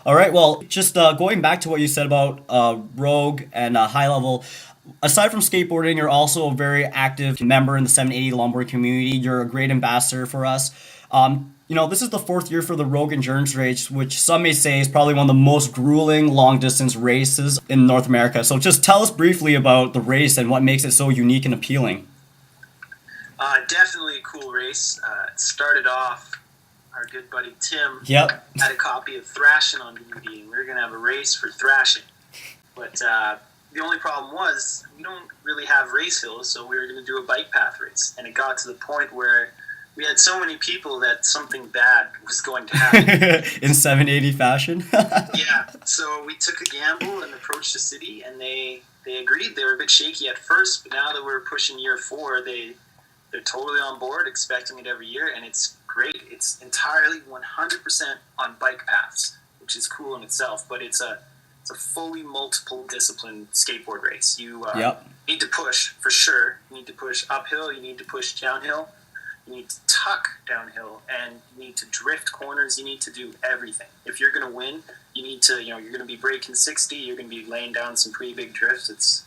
All right, well, just going back to what you said about Rogue and High Level, aside from skateboarding, you're also a very active member in the 780 longboard community. You're a great ambassador for us. This is the fourth year for the Rogue Endurance Race, which some may say is probably one of the most grueling long distance races in North America. So just tell us briefly about the race and what makes it so unique and appealing. Definitely a cool race. It started off, our good buddy Tim Yep. had a copy of Thrashing on DVD, and we were going to have a race for thrashing. But the only problem was we don't really have race hills, so we were going to do a bike path race. And it got to the point where we had so many people that something bad was going to happen. In 780 fashion. Yeah, so we took a gamble and approached the city, and they agreed. They were a bit shaky at first, but now that we're pushing year 4, they're totally on board, expecting it every year, and it's great. It's entirely 100% on bike paths, which is cool in itself, but it's a fully multiple discipline skateboard race. You need to push, for sure. You need to push uphill, you need to push downhill, you need to tuck downhill, and you need to drift corners. You need to do everything. If you're going to win, you need to, you're going to be breaking 60, you're going to be laying down some pretty big drifts. It's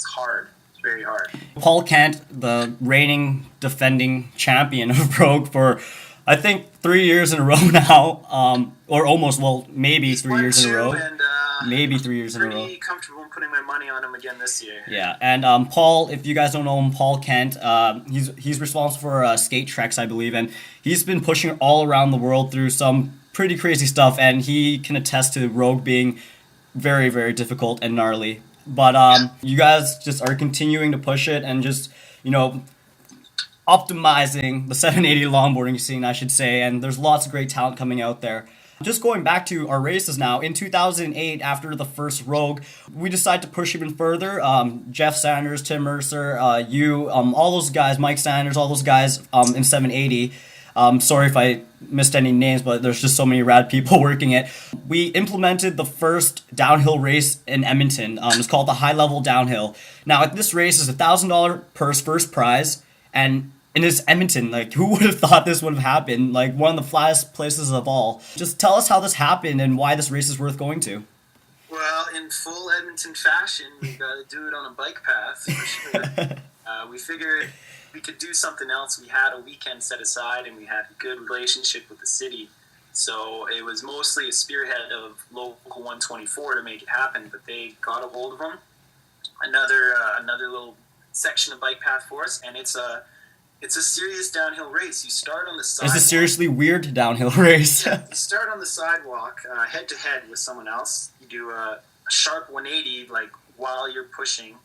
hard. Very hard. Paul Kent, the reigning defending champion of Rogue for, I think, 3 years in a row now, or almost, well, maybe 3 years in a row. And, maybe 3 years in a row. Pretty comfortable in putting my money on him again this year. Yeah, and Paul, if you guys don't know him, Paul Kent, he's responsible for Skate Treks, I believe, and he's been pushing all around the world through some pretty crazy stuff, and he can attest to Rogue being very, very difficult and gnarly. But you guys just are continuing to push it and just, optimizing the 780 longboarding scene, I should say, and there's lots of great talent coming out there. Just going back to our races now, in 2008, after the first Rogue, we decided to push even further. Jeff Sanders, Tim Mercer, all those guys, Mike Sanders, all those guys in 780. Sorry if I missed any names, but there's just so many rad people working it. We implemented the first downhill race in Edmonton. It's called the High Level Downhill. Now, at this race is a $1,000 purse first prize, and in this Edmonton, who would have thought this would have happened? One of the flattest places of all. Just tell us how this happened and why this race is worth going to. Well, in full Edmonton fashion, we got to do it on a bike path, for sure. We figured we could do something else. We had a weekend set aside, and we had a good relationship with the city. So it was mostly a spearhead of Local 124 to make it happen, but they got a hold of them. Another little section of bike path for us, and it's a serious downhill race. You start on the sidewalk. It's a seriously weird downhill race. Yeah, you start on the sidewalk, head to head with someone else. You do a sharp 180, while you're pushing,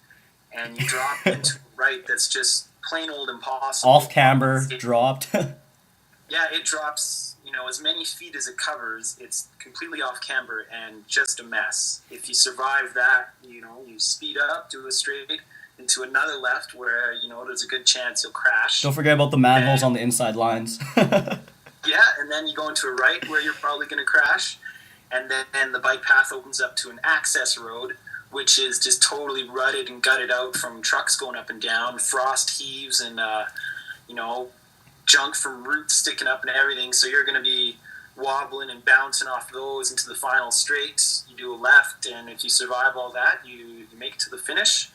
and you drop into right. That's just plain old impossible. Off camber, dropped. Yeah, it drops, as many feet as it covers. It's completely off camber and just a mess. If you survive that, you speed up, do a straight into another left where, there's a good chance you'll crash. Don't forget about the manholes on the inside lines. Yeah, and then you go into a right where you're probably going to crash. And then the bike path opens up to an access road, which is just totally rutted and gutted out from trucks going up and down, frost heaves and, junk from roots sticking up and everything. So you're going to be wobbling and bouncing off those into the final straight. You do a left, and if you survive all that, you make it to the finish.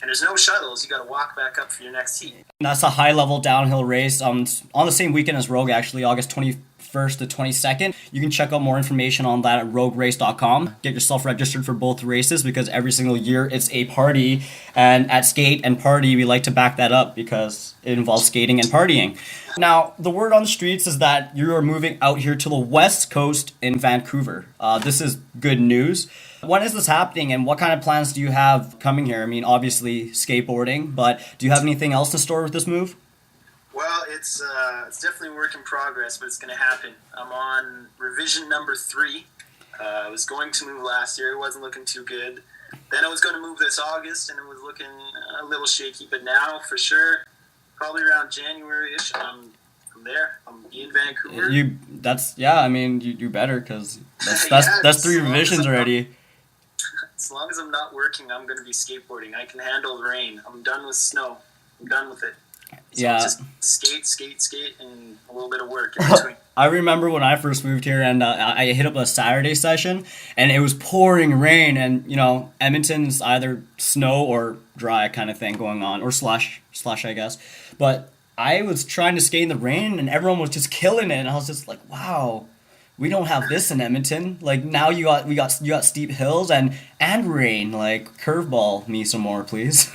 And there's no shuttles. You got to walk back up for your next heat. That's a high-level downhill race on the same weekend as Rogue, actually, August 21st to 22nd. You can check out more information on that at roguerace.com. Get yourself registered for both races because every single year it's a party. And at SkateNParty, we like to back that up because it involves skating and partying. Now, the word on the streets is that you are moving out here to the West Coast in Vancouver. This is good news. When is this happening, and what kind of plans do you have coming here? I mean, obviously skateboarding, but do you have anything else in store with this move? Well, it's definitely a work in progress, but it's going to happen. I'm on revision number 3. I was going to move last year. It wasn't looking too good. Then I was going to move this August, and it was looking a little shaky. But now, for sure, probably around January-ish, I'm there. I'm in Vancouver. You do better because that's 3 revisions already. As long as I'm not working, I'm going to be skateboarding. I can handle the rain. I'm done with snow. I'm done with it. So Yeah. just skate, and a little bit of work in between. I remember when I first moved here, and I hit up a Saturday session, and it was pouring rain, and you know, Edmonton's either snow or dry kind of thing going on, or slush, I guess. But I was trying to skate in the rain, and everyone was just killing it, and I was just like, wow, we don't have this in Edmonton. Like now you got steep hills and rain. Like curveball me some more, please.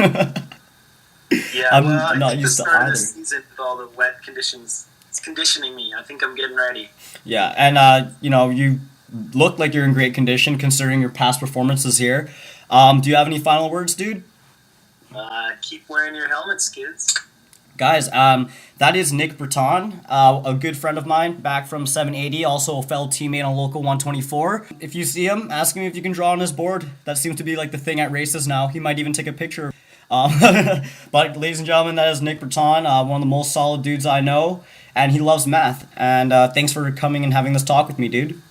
Yeah, I'm well, I not think used the to start of either. the season with all the wet conditions, it's conditioning me. I think I'm getting ready. Yeah, and you know, you look like you're in great condition considering your past performances here. Do you have any final words, dude? Keep wearing your helmets, kids. Guys, that is Nick Breton, a good friend of mine back from 780, also a fellow teammate on Local 124. If you see him, ask him if you can draw on his board. That seems to be like the thing at races now. He might even take a picture. Um, but ladies and gentlemen, that is Nick Breton, one of the most solid dudes I know, and he loves math. And thanks for coming and having this talk with me, dude.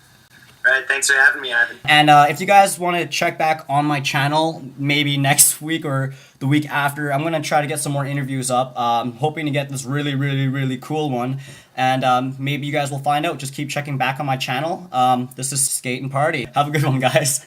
All right, thanks for having me, Ivan. And if you guys want to check back on my channel, maybe next week or the week after, I'm going to try to get some more interviews up. Hoping to get this really, really, really cool one. And maybe you guys will find out. Just keep checking back on my channel. This is SkateNParty. Have a good one, guys.